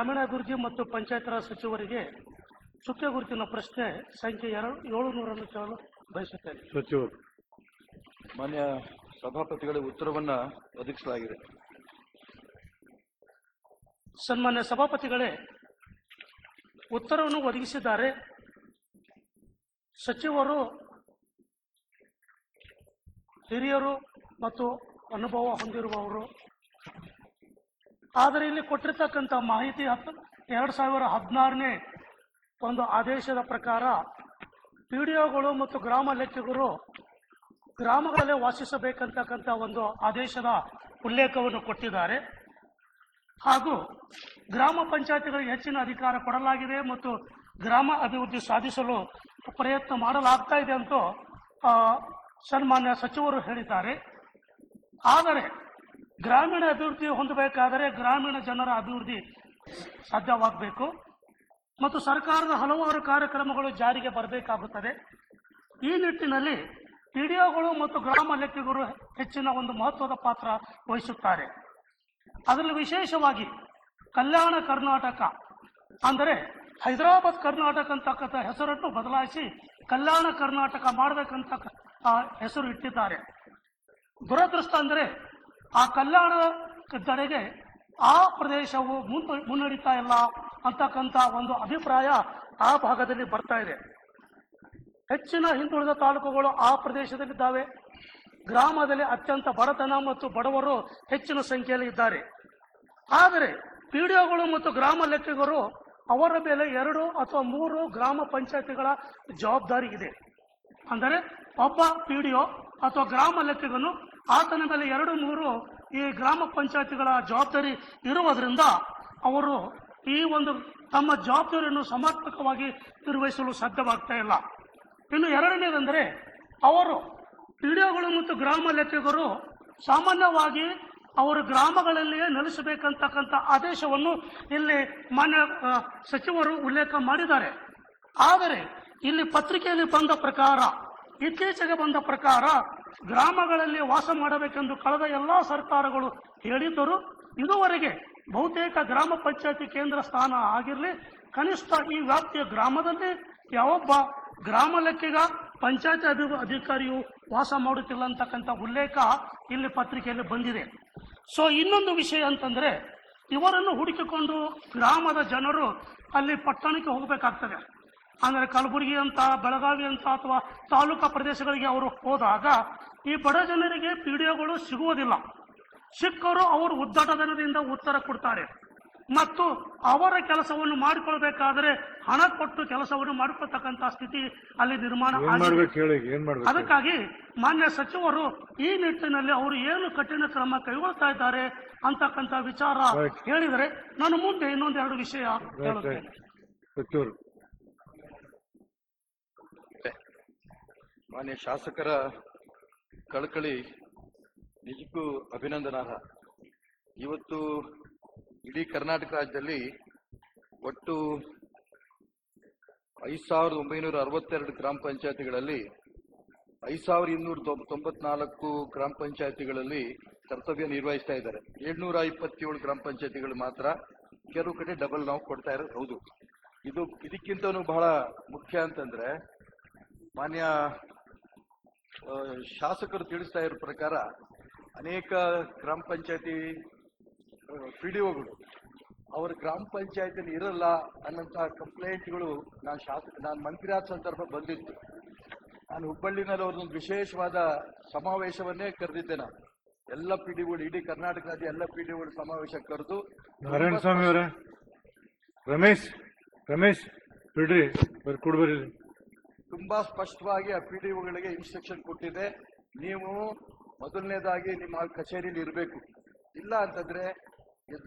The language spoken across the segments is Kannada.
ಗ್ರಾಮೀಣಾಭಿವೃದ್ಧಿ ಮತ್ತು ಪಂಚಾಯತ್ ರಾಜ್ ಸಚಿವರಿಗೆ ಚುಕ್ಕೆ ಗುರುತಿನ ಪ್ರಶ್ನೆ ಸಂಖ್ಯೆ 700 ಕೇಳಲು ಬಯಸುತ್ತೇನೆ. ಸಚಿವರು. ಮಾನ್ಯ ಸಭಾಪತಿಗಳಿಗೆ ಉತ್ತರವನ್ನ ಒದಗಿಸಲಾಗಿದೆ. ಸನ್ಮಾನ್ಯ ಸಭಾಪತಿಗಳೇ, ಉತ್ತರವನ್ನು ಒದಗಿಸಿದ್ದಾರೆ. ಸಚಿವರು ಹಿರಿಯರು ಮತ್ತು ಅನುಭವ ಹೊಂದಿರುವವರು. ಆದರೆ ಇಲ್ಲಿ ಕೊಟ್ಟಿರ್ತಕ್ಕಂಥ ಮಾಹಿತಿ 2016ನೇ ಒಂದು ಆದೇಶದ ಪ್ರಕಾರ ಪಿಡಿಒಗಳು ಮತ್ತು ಗ್ರಾಮ ಲೆಕ್ಕಿಗರು ಗ್ರಾಮಗಳಲ್ಲೇ ವಾಸಿಸಬೇಕಂತಕ್ಕಂಥ ಒಂದು ಆದೇಶದ ಉಲ್ಲೇಖವನ್ನು ಕೊಟ್ಟಿದ್ದಾರೆ. ಹಾಗೂ ಗ್ರಾಮ ಪಂಚಾಯತಿಗಳಿಗೆ ಹೆಚ್ಚಿನ ಅಧಿಕಾರ ಕೊಡಲಾಗಿದೆ ಮತ್ತು ಗ್ರಾಮ ಅಭಿವೃದ್ಧಿ ಸಾಧಿಸಲು ಪ್ರಯತ್ನ ಮಾಡಲಾಗ್ತಾ ಇದೆ ಅಂತ ಸನ್ಮಾನ್ಯ ಸಚಿವರು ಹೇಳಿದ್ದಾರೆ. ಆದರೆ ಗ್ರಾಮೀಣ ಅಭಿವೃದ್ಧಿ ಹೊಂದಬೇಕಾದರೆ ಗ್ರಾಮೀಣ ಜನರ ಅಭಿವೃದ್ಧಿ ಸಾಧ್ಯವಾಗಬೇಕು ಮತ್ತು ಸರ್ಕಾರದ ಹಲವಾರು ಕಾರ್ಯಕ್ರಮಗಳು ಜಾರಿಗೆ ಬರಬೇಕಾಗುತ್ತದೆ. ಈ ನಿಟ್ಟಿನಲ್ಲಿ ಪಿಡಿಒಗಳು ಮತ್ತು ಗ್ರಾಮ ಲೆಕ್ಕಿಗರು ಹೆಚ್ಚಿನ ಒಂದು ಮಹತ್ವದ ಪಾತ್ರ ವಹಿಸುತ್ತಾರೆ. ಅದರಲ್ಲಿ ವಿಶೇಷವಾಗಿ ಕಲ್ಯಾಣ ಕರ್ನಾಟಕ ಅಂದರೆ ಹೈದರಾಬಾದ್ ಕರ್ನಾಟಕ ಅಂತಕ್ಕಂಥ ಹೆಸರನ್ನು ಬದಲಾಯಿಸಿ ಕಲ್ಯಾಣ ಕರ್ನಾಟಕ ಮಾಡಬೇಕಂತ ಹೆಸರು ಇಟ್ಟಿದ್ದಾರೆ. ದುರದೃಷ್ಟ ಅಂದರೆ ಆ ಕಲ್ಯಾಣ ಕಡೆಗೆ ಆ ಪ್ರದೇಶವು ಮುನ್ನಡೀತಾ ಇಲ್ಲ ಅಂತಕ್ಕಂಥ ಒಂದು ಅಭಿಪ್ರಾಯ ಆ ಭಾಗದಲ್ಲಿ ಬರ್ತಾ ಇದೆ. ಹೆಚ್ಚಿನ ಹಿಂದುಳಿದ ತಾಲೂಕುಗಳು ಆ ಪ್ರದೇಶದಲ್ಲಿದ್ದಾವೆ. ಗ್ರಾಮದಲ್ಲಿ ಅತ್ಯಂತ ಬಡತನ ಮತ್ತು ಬಡವರು ಹೆಚ್ಚಿನ ಸಂಖ್ಯೆಯಲ್ಲಿ ಇದ್ದಾರೆ. ಆದರೆ ಪಿಡಿಒಗಳು ಮತ್ತು ಗ್ರಾಮ ಲೆಕ್ಕಿಗರು ಅವರ ಮೇಲೆ 2 ಅಥವಾ 3 ಗ್ರಾಮ ಪಂಚಾಯತಿಗಳ ಜವಾಬ್ದಾರಿ ಇದೆ. ಅಂದರೆ ಒಬ್ಬ ಪಿಡಿಒ ಅಥವಾ ಗ್ರಾಮ ಲೆಕ್ಕಿಗನು ಆತನ ಮೇಲೆ 2-3 ಈ ಗ್ರಾಮ ಪಂಚಾಯತಿಗಳ ಜವಾಬ್ದಾರಿ ಇರುವುದರಿಂದ ಅವರು ಈ ಒಂದು ತಮ್ಮ ಜವಾಬ್ದಾರಿಯನ್ನು ಸಮರ್ಪಕವಾಗಿ ನಿರ್ವಹಿಸಲು ಸಾಧ್ಯವಾಗ್ತಾ ಇಲ್ಲ. ಇನ್ನು ಎರಡನೇದಂದರೆ ಅವರು ಪಿಡಿಒಗಳು ಮತ್ತು ಗ್ರಾಮ ಲೆಕ್ಕಿಗರು ಸಾಮಾನ್ಯವಾಗಿ ಅವರು ಗ್ರಾಮಗಳಲ್ಲಿಯೇ ನೆಲೆಸಬೇಕಂತಕ್ಕಂಥ ಆದೇಶವನ್ನು ಇಲ್ಲಿ ಮಾನ್ಯ ಸಚಿವರು ಉಲ್ಲೇಖ ಮಾಡಿದ್ದಾರೆ. ಆದರೆ ಇಲ್ಲಿ ಪತ್ರಿಕೆಯಲ್ಲಿ ಬಂದ ಪ್ರಕಾರ, ಇತ್ತೀಚೆಗೆ ಬಂದ ಪ್ರಕಾರ ಗ್ರಾಮಗಳಲ್ಲಿ ವಾಸ ಮಾಡಬೇಕೆಂದು ಕಳೆದ ಎಲ್ಲ ಸರ್ಕಾರಗಳು ಹೇಳಿದ್ದರು. ಇದುವರೆಗೆ ಬಹುತೇಕ ಗ್ರಾಮ ಪಂಚಾಯತಿ ಕೇಂದ್ರ ಸ್ಥಾನ ಆಗಿರಲಿ, ಕನಿಷ್ಠ ಈ ವ್ಯಾಪ್ತಿಯ ಗ್ರಾಮದಲ್ಲಿ ಯಾವೊಬ್ಬ ಗ್ರಾಮ ಲೆಕ್ಕಿಗ ಪಂಚಾಯತ್ ಅಧಿಕಾರಿಯು ವಾಸ ಮಾಡುತ್ತಿಲ್ಲ ಅಂತಕ್ಕಂಥ ಉಲ್ಲೇಖ ಇಲ್ಲಿ ಪತ್ರಿಕೆಯಲ್ಲಿ ಬಂದಿದೆ. ಸೊ ಇನ್ನೊಂದು ವಿಷಯ ಅಂತಂದ್ರೆ, ಇವರನ್ನು ಹುಡುಕಿಕೊಂಡು ಗ್ರಾಮದ ಜನರು ಅಲ್ಲಿ ಪಟ್ಟಣಕ್ಕೆ ಹೋಗಬೇಕಾಗ್ತದೆ. ಅಂದರೆ ಕಲಬುರಗಿ ಅಂತ, ಬೆಳಗಾವಿ ಅಂತ ಅಥವಾ ತಾಲೂಕಾ ಪ್ರದೇಶಗಳಿಗೆ ಅವರು ಹೋದಾಗ ಈ ಬಡ ಜನರಿಗೆ ಪಿಡಿಒಗಳು ಸಿಗುವುದಿಲ್ಲ. ಸಿಕ್ಕರು ಅವರು ಉದ್ದಟತನದಿಂದ ಉತ್ತರ ಕೊಡ್ತಾರೆ ಮತ್ತು ಅವರ ಕೆಲಸವನ್ನು ಮಾಡಿಕೊಳ್ಬೇಕಾದ್ರೆ ಹಣ ಕೊಟ್ಟು ಕೆಲಸವನ್ನು ಮಾಡಿಕೊಳ್ತಕ್ಕಂಥ ಸ್ಥಿತಿ ಅಲ್ಲಿ ನಿರ್ಮಾಣ ಆಗಿದೆ. ಅದಕ್ಕಾಗಿ ಮಾನ್ಯ ಸಚಿವರು ಈ ನಿಟ್ಟಿನಲ್ಲಿ ಅವರು ಏನು ಕಠಿಣ ಕ್ರಮ ಕೈಗೊಳ್ತಾ ಇದ್ದಾರೆ ಅಂತಕ್ಕಂಥ ವಿಚಾರ ಹೇಳಿದರೆ ನಾನು ಮುಂದೆ ಇನ್ನೊಂದೆರಡು ವಿಷಯ ಹೇಳುತ್ತೇನೆ. ಮಾನ್ಯ ಶಾಸಕರ ಕಳಕಳಿ ನಿಜಕ್ಕೂ ಅಭಿನಂದನಾರ್ಹ. ಇವತ್ತು ಇಡೀ ಕರ್ನಾಟಕ ರಾಜ್ಯದಲ್ಲಿ ಒಟ್ಟು 5962 ಗ್ರಾಮ ಪಂಚಾಯತಿಗಳಲ್ಲಿ 5294 ಗ್ರಾಮ ಪಂಚಾಯತಿಗಳಲ್ಲಿ ಕರ್ತವ್ಯ ನಿರ್ವಹಿಸ್ತಾ ಇದ್ದಾರೆ. 727 ಗ್ರಾಮ ಪಂಚಾಯತಿಗಳು ಮಾತ್ರ ಕೆಲವು ಕಡೆ ಡಬಲ್ ನಾವು ಕೊಡ್ತಾ ಇರೋದು ಹೌದು. ಇದಕ್ಕಿಂತನೂ ಬಹಳ ಮುಖ್ಯ ಅಂತಂದ್ರೆ, ಮಾನ್ಯ ಶಾಸಕರು ತಿಳಿಸ್ತಾ ಇರೋ ಪ್ರಕಾರ ಅನೇಕ ಗ್ರಾಮ ಪಂಚಾಯತಿ ಪಿಡಿಒಗಳು ಅವರ ಗ್ರಾಮ ಪಂಚಾಯತಿಯಲ್ಲಿ ಇರಲ್ಲ ಅನ್ನೋಂತಹ ಕಂಪ್ಲೇಂಟ್ಗಳು ನಾನು ಮಂತ್ರಿ ಆದ ಸಂದರ್ಭ ಬಂದಿತ್ತು. ನಾನು ಹುಬ್ಬಳ್ಳಿನಲ್ಲಿ ಅವ್ರದ್ದೊಂದು ವಿಶೇಷವಾದ ಸಮಾವೇಶವನ್ನೇ ಕರೆದಿದ್ದೆ. ನಾನು ಎಲ್ಲ ಪಿಡಿಒಗಳು, ಇಡೀ ಕರ್ನಾಟಕ ರಾಜ್ಯ ಎಲ್ಲ ಪಿಡಿಒಗಳು ಸಮಾವೇಶ ಕರೆದು, ನಾರಾಯಣಸ್ವಾಮಿ ಅವರೇ, ರಮೇಶ್ ಬಿಡ್ರಿ ಕೊಡ್ಬರಿ, ತುಂಬಾ ಸ್ಪಷ್ಟವಾಗಿ ಆ ಪಿಡಿಒಗಳಿಗೆ ಇನ್ಸ್ಟ್ರಕ್ಷನ್ ಕೊಟ್ಟಿದೆ. ನೀವು ಮೊದಲನೇದಾಗಿ ನಿಮ್ಮ ಕಚೇರಿಯಲ್ಲಿ ಇರಬೇಕು. ಇಲ್ಲ ಅಂತಂದ್ರೆ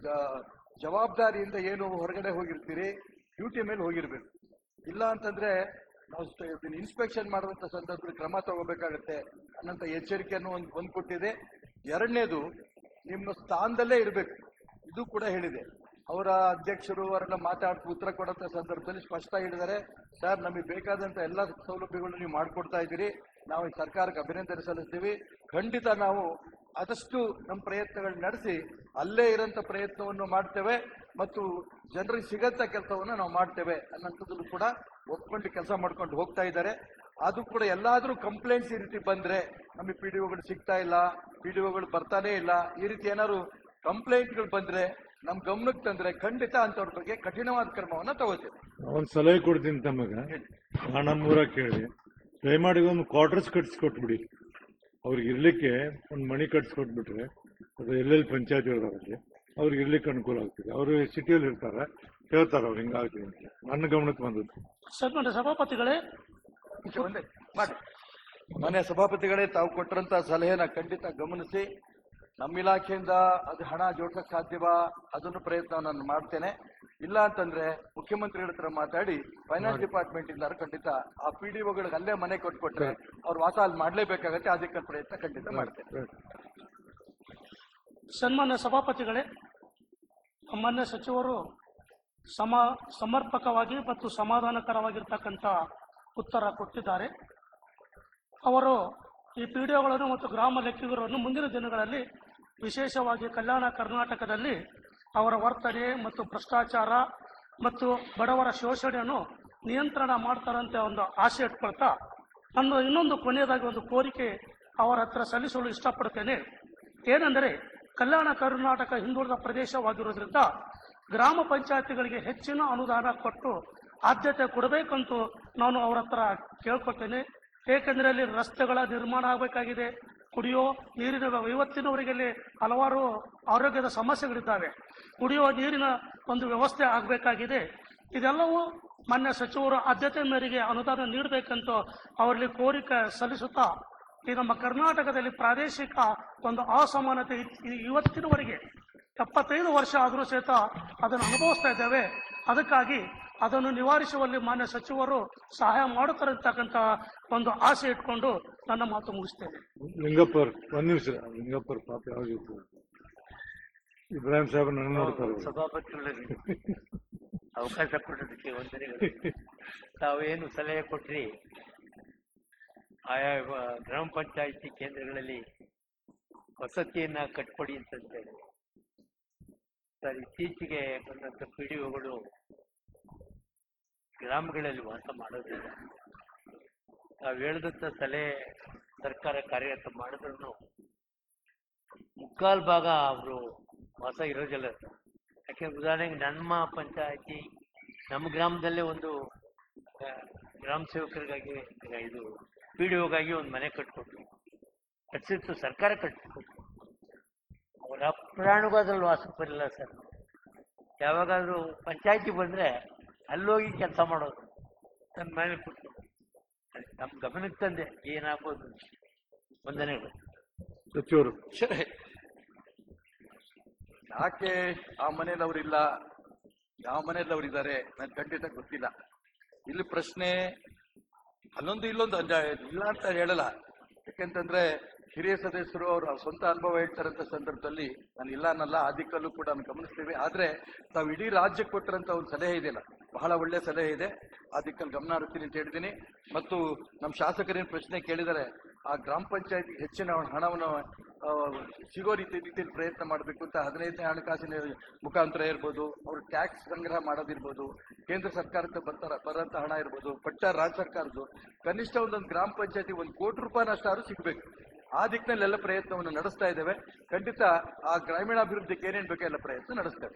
ಜವಾಬ್ದಾರಿಯಿಂದ ಏನು ಹೊರಗಡೆ ಹೋಗಿರ್ತೀರಿ, ಡ್ಯೂಟಿ ಮೇಲೆ ಹೋಗಿರ್ಬೇಕು. ಇಲ್ಲ ಅಂತಂದ್ರೆ ನಾವು ಇನ್ಸ್ಪೆಕ್ಷನ್ ಮಾಡುವಂತ ಸಂದರ್ಭದಲ್ಲಿ ಕ್ರಮ ತಗೋಬೇಕಾಗತ್ತೆ ಅನ್ನೋಂಥ ಎಚ್ಚರಿಕೆಯನ್ನು ಒಂದು ಕೊಟ್ಟಿದೆ. ಎರಡನೇದು, ನಿಮ್ಮ ಸ್ಥಾನದಲ್ಲೇ ಇರಬೇಕು, ಇದು ಕೂಡ ಹೇಳಿದೆ. ಅವರ ಅಧ್ಯಕ್ಷರು ಅವರೆಲ್ಲ ಮಾತಾಡ್ತಾ ಉತ್ತರ ಕೊಡುವಂತ ಸಂದರ್ಭದಲ್ಲಿ ಸ್ಪಷ್ಟ ಹೇಳಿದ್ದಾರೆ, ಸರ್ ನಮಗೆ ಬೇಕಾದಂತ ಎಲ್ಲ ಸೌಲಭ್ಯಗಳು ನೀವು ಮಾಡಿಕೊಡ್ತಾ ಇದ್ದೀರಿ, ನಾವು ಈ ಸರ್ಕಾರಕ್ಕೆ ಅಭಿನಂದನೆ ಸಲ್ಲಿಸ್ತೀವಿ. ಖಂಡಿತ ನಾವು ಆದಷ್ಟು ನಮ್ಮ ಪ್ರಯತ್ನಗಳು ನಡೆಸಿ ಅಲ್ಲೇ ಇರೋಂಥ ಪ್ರಯತ್ನವನ್ನು ಮಾಡ್ತೇವೆ. ಮತ್ತು ಜನರಿಗೆ ಸಿಗಂತ ಕೆಲಸವನ್ನ ನಾವು ಮಾಡ್ತೇವೆ ಅನ್ನೋಂಥದ್ದು ಕೂಡ ಒಪ್ಕೊಂಡು ಕೆಲಸ ಮಾಡ್ಕೊಂಡು ಹೋಗ್ತಾ ಇದ್ದಾರೆ. ಅದು ಕೂಡ ಎಲ್ಲಾದ್ರೂ ಕಂಪ್ಲೇಂಟ್ಸ್ ಈ ರೀತಿ ಬಂದ್ರೆ, ನಮಗೆ PDOಗಳು ಸಿಗ್ತಾ ಇಲ್ಲ, PDOಗಳು ಬರ್ತಾನೆ ಇಲ್ಲ, ಈ ರೀತಿ ಏನಾದ್ರು ಕಂಪ್ಲೇಂಟ್ಗಳು ಬಂದ್ರೆ ನಮ್ ಗಮನಕ್ಕೆ ತಂದ್ರೆ ಖಂಡಿತ ಅಂತವ್ರ ಬಗ್ಗೆ ಕಠಿಣವಾದ ಕ್ರಮವನ್ನ ತಗೋತೇವೆ. ಒಂದ್ ಸಲಹೆ ಕೊಡ್ತೀನಿ ತಮ್ಮಗ, ನಮ್ಮೂರ ಕೇಳಿ ದಯಮಾಡಿ ಒಂದು ಕ್ವಾರ್ಟರ್ಸ್ ಕಟ್ಸ್ಕೊಟ್ಬಿಡಿ. ಅವ್ರಿಗೆ ಇರ್ಲಿಕ್ಕೆ ಒಂದು ಮಣಿ ಕಟ್ಸ್ಕೊಟ್ಬಿಟ್ರೆ ಅದು ಎಲ್ಲೆಲ್ಲಿ ಪಂಚಾಯತ್ ಇರೋದ್ರಲ್ಲಿ ಅವ್ರಿಗೆ ಇರ್ಲಿಕ್ಕೆ ಅನುಕೂಲ ಆಗ್ತದೆ. ಅವರು ಸಿಟಿಯಲ್ಲಿ ಇರ್ತಾರೆ, ಹೇಳ್ತಾರೆ ಅವ್ರು ಹಿಂಗಾಗ್ತದೆ ಅಂತ. ನನ್ನ ಗಮನಕ್ಕೆ ಬಂದದ್ದು. ಸನ್ಮಾನ್ಯ ಸಭಾಪತಿಗಳೇ, ಒಂದೇ ಮಾಡಿ. ಮನೆ ಸಭಾಪತಿಗಳೇ, ತಾವು ಕೊಟ್ಟರಂತ ಸಲಹೆನ ಖಂಡಿತ ಗಮನಿಸಿ ನಮ್ಮ ಇಲಾಖೆಯಿಂದ ಅದು ಹಣ ಜೋಡ್ಸಕ್ ಸಾಧ್ಯವಾ ಅದನ್ನು ಪ್ರಯತ್ನ ನಾನು ಮಾಡ್ತೇನೆ. ಇಲ್ಲ ಅಂತಂದ್ರೆ ಮುಖ್ಯಮಂತ್ರಿಗಳ ಹತ್ರ ಮಾತಾಡಿ ಫೈನಾನ್ಸ್ ಡಿಪಾರ್ಟ್ಮೆಂಟ್ ಇಂದ ಖಂಡಿತ ಆ PDOಗಳಿಗೆ ಅಲ್ಲೇ ಮನೆ ಕೊಟ್ಕೊಟ್ರೆ ಅವ್ರ ವಾಸ ಅಲ್ಲಿ ಮಾಡ್ಲೇಬೇಕಾಗತ್ತೆ. ಅದಕ್ಕೆ ಪ್ರಯತ್ನ ಖಂಡಿತ ಮಾಡ್ತೇನೆ. ಸನ್ಮಾನ್ಯ ಸಭಾಪತಿಗಳೇ, ಮಾನ್ಯ ಸಚಿವರು ಸಮರ್ಪಕವಾಗಿ ಮತ್ತು ಸಮಾಧಾನಕರವಾಗಿರ್ತಕ್ಕಂಥ ಉತ್ತರ ಕೊಟ್ಟಿದ್ದಾರೆ. ಅವರು ಈ PDOಗಳನ್ನು ಮತ್ತು ಗ್ರಾಮ ಲೆಕ್ಕಿಗರನ್ನು ಮುಂದಿನ ದಿನಗಳಲ್ಲಿ ವಿಶೇಷವಾಗಿ ಕಲ್ಯಾಣ ಕರ್ನಾಟಕದಲ್ಲಿ ಅವರ ವರ್ತನೆ ಮತ್ತು ಭ್ರಷ್ಟಾಚಾರ ಮತ್ತು ಬಡವರ ಶೋಷಣೆಯನ್ನು ನಿಯಂತ್ರಣ ಮಾಡ್ತಾರಂತೆ ಒಂದು ಆಸೆ ಇಟ್ಕೊಳ್ತಾ, ನನ್ನ ಇನ್ನೊಂದು ಕೊನೆಯದಾಗಿ ಒಂದು ಕೋರಿಕೆ ಅವರ ಹತ್ರ ಸಲ್ಲಿಸಲು ಇಷ್ಟಪಡ್ತೇನೆ. ಏನೆಂದರೆ, ಕಲ್ಯಾಣ ಕರ್ನಾಟಕ ಹಿಂದುಳಿದ ಪ್ರದೇಶವಾಗಿರೋದ್ರಿಂದ ಗ್ರಾಮ ಪಂಚಾಯತಿಗಳಿಗೆ ಹೆಚ್ಚಿನ ಅನುದಾನ ಕೊಟ್ಟು ಆದ್ಯತೆ ಕೊಡಬೇಕಂತೂ ನಾನು ಅವರ ಹತ್ರ ಕೇಳ್ಕೊಳ್ತೇನೆ. ಏಕೆಂದರೆ ಅಲ್ಲಿ ರಸ್ತೆಗಳ ನಿರ್ಮಾಣ ಆಗಬೇಕಾಗಿದೆ, ಕುಡಿಯೋ ನೀರಿನ ಇವತ್ತಿನವರೆಗೆ ಅಲ್ಲಿ ಹಲವಾರು ಆರೋಗ್ಯದ ಸಮಸ್ಯೆಗಳಿದ್ದಾವೆ. ಕುಡಿಯುವ ನೀರಿನ ಒಂದು ವ್ಯವಸ್ಥೆ ಆಗಬೇಕಾಗಿದೆ. ಇದೆಲ್ಲವೂ ಮಾನ್ಯ ಸಚಿವರು ಆದ್ಯತೆ ಮೇರೆಗೆ ಅನುದಾನ ನೀಡಬೇಕಂತ ಅವರಲ್ಲಿ ಕೋರಿಕೆ ಸಲ್ಲಿಸುತ್ತಾ, ಈ ನಮ್ಮ ಕರ್ನಾಟಕದಲ್ಲಿ ಪ್ರಾದೇಶಿಕ ಒಂದು ಅಸಮಾನತೆ ಇವತ್ತಿನವರೆಗೆ 75 ವರ್ಷ ಆದರೂ ಸಹಿತ ಅದನ್ನು ಅನುಭವಿಸ್ತಾ ಇದ್ದೇವೆ. ಅದಕ್ಕಾಗಿ ಅದನ್ನು ನಿವಾರಿಸುವಲ್ಲಿ ಮಾನ್ಯ ಸಚಿವರು ಸಹಾಯ ಮಾಡುತ್ತಿರತಕ್ಕಂಥ ಒಂದು ಆಸೆ ಇಟ್ಕೊಂಡು ನನ್ನ ಮಾತು ಮುಗಿಸ್ತೇನೆ. ಲಿಂಗಪ್ಪರ್ ಒಂದ್ ನಿಮಿಷ. ಲಿಂಗಪ್ಪರ್ ಪಾಪ ಯಾವಾಗಿತ್ತು ಇಬ್ರಾಹಿಂ ಸಾಹೇಬ್ ನನ್ನ ನೋಡ್ತಾರೆ. ಸಭಾಪತಿಗಳಿಗೆ ಅವಕಾಶ ಕೊಟ್ಟದಕ್ಕೆ ವಂದನೆಗಳು. ತಾವೇನು ಸಲಹೆ ಕೊಟ್ರಿ, ಆಯಾ ಗ್ರಾಮ ಪಂಚಾಯಿತಿ ಕೇಂದ್ರಗಳಲ್ಲಿ ವಸತಿಯನ್ನ ಕಟ್ಕೊಡಿ ಅಂತಂತೇಳಿ ಸರ್, ಇತ್ತೀಚೆಗೆ ಬಂದಂತ PDOಗಳು ಗ್ರಾಮಗಳಲ್ಲಿ ವಾಸ ಮಾಡೋದಿಲ್ಲ. ನಾವು ಹೇಳಿದಂತ ಸಲಹೆ ಸರ್ಕಾರ ಕಾರ್ಯಗತ ಮಾಡಿದ್ರು ಮುಕ್ಕಾಲು ಭಾಗ ಅವರು ವಾಸ ಇರೋದಿಲ್ಲ. ಯಾಕೆಂದ್ರೆ ಉದಾಹರಣೆಗೆ ನಮ್ಮ ಪಂಚಾಯತಿ ನಮ್ಮ ಗ್ರಾಮದಲ್ಲೇ ಒಂದು ಗ್ರಾಮ ಸೇವಕರಿಗಾಗಿ ಇದು PDOಗಾಗಿ ಒಂದು ಮನೆ ಕಟ್ಸಿತ್ತು, ಸರ್ಕಾರ ಕಟ್ಸಿಕೊಟ್ಟು. ಅವರ ಅಪ್ರಾಣಿಗೂ ಅದ್ರಲ್ಲಿ ವಾಸಕ್ಕೆ ಬರಲಿಲ್ಲ ಸರ್. ಯಾವಾಗಾದ್ರೂ ಪಂಚಾಯತಿ ಬಂದ್ರೆ ಅಲ್ಲೋಗಿ ಕೆಲಸ ಮಾಡೋದು, ನನ್ನ ಮನೆ ಕೂತ್ಕೊಂಡು. ನಮ್ಮ ಗಮನಕ್ಕೆ ತಂದೆ ಏನಾಗ್ಬೋದು. ವಂದನೆಗಳು ಸಚಿವರು. ಸರಿ, ಯಾಕೆ ಆ ಮನೇಲಿ ಅವರಿಲ್ಲ, ಯಾವ ಮನೇಲಿ ಅವರಿದ್ದಾರೆ ನನ್ ಖಂಡಿತ ಗೊತ್ತಿಲ್ಲ. ಇಲ್ಲಿ ಪ್ರಶ್ನೆ ಅಲ್ಲೊಂದು ಇಲ್ಲೊಂದು ಇಲ್ಲ ಅಂತ ಹೇಳಲ್ಲ. ಯಾಕೆಂತಂದ್ರೆ ಹಿರಿಯ ಸದಸ್ಯರು ಅವರ ಸ್ವಂತ ಅನುಭವ ಹೇಳ್ತಾರಂತ ಸಂದರ್ಭದಲ್ಲಿ ನಾನು ಇಲ್ಲ ಅನ್ನಲ್ಲ, ಆ ದಿಕ್ಕಲ್ಲೂ ಕೂಡ ನಾನು ಗಮನಿಸ್ತೀವಿ. ಆದ್ರೆ ತಾವು ಇಡೀ ರಾಜ್ಯಕ್ಕೆ ಕೊಟ್ಟರಂತ ಒಂದು ಸಲಹೆ ಇದೆಯಲ್ಲ, ಬಹಳ ಒಳ್ಳೆ ಸಲಹೆ ಇದೆ. ಆ ದಿಕ್ಕಲ್ಲಿ ಗಮನ ಹರಿಸ್ತೀನಿ ಅಂತ ಹೇಳಿದ್ದೀನಿ. ಮತ್ತು ನಮ್ಮ ಶಾಸಕರೇನು ಪ್ರಶ್ನೆ ಕೇಳಿದರೆ, ಆ ಗ್ರಾಮ ಪಂಚಾಯತಿ ಹೆಚ್ಚಿನ ಹಣವನ್ನು ಸಿಗೋ ರೀತಿಯಲ್ಲಿ ಪ್ರಯತ್ನ ಮಾಡಬೇಕು ಅಂತ 15ನೇ ಹಣಕಾಸಿನ ಮುಖಾಂತರ ಇರ್ಬೋದು, ಅವರು ಟ್ಯಾಕ್ಸ್ ಸಂಗ್ರಹ ಮಾಡೋದಿರ್ಬೋದು, ಕೇಂದ್ರ ಸರ್ಕಾರಕ್ಕೆ ಬರೋಂಥ ಹಣ ಇರ್ಬೋದು, ಪಟ್ಟ ರಾಜ್ಯ ಸರ್ಕಾರದ್ದು ಕನಿಷ್ಠ ಒಂದೊಂದು ಗ್ರಾಮ ಪಂಚಾಯತಿ 1 ಕೋಟಿ ರೂಪಾಯಿನಷ್ಟಾದ್ರೂ ಸಿಗಬೇಕು. ಆ ದಿಕ್ಕಿನಲ್ಲೆಲ್ಲ ಪ್ರಯತ್ನವನ್ನು ನಡೆಸ್ತಾ ಇದ್ದೇವೆ. ಖಂಡಿತ ಆ ಗ್ರಾಮೀಣಾಭಿವೃದ್ಧಿಗೆ ಏನೇನು ಬೇಕೋ ಎಲ್ಲ ಪ್ರಯತ್ನ ನಡೆಸ್ತೇವೆ.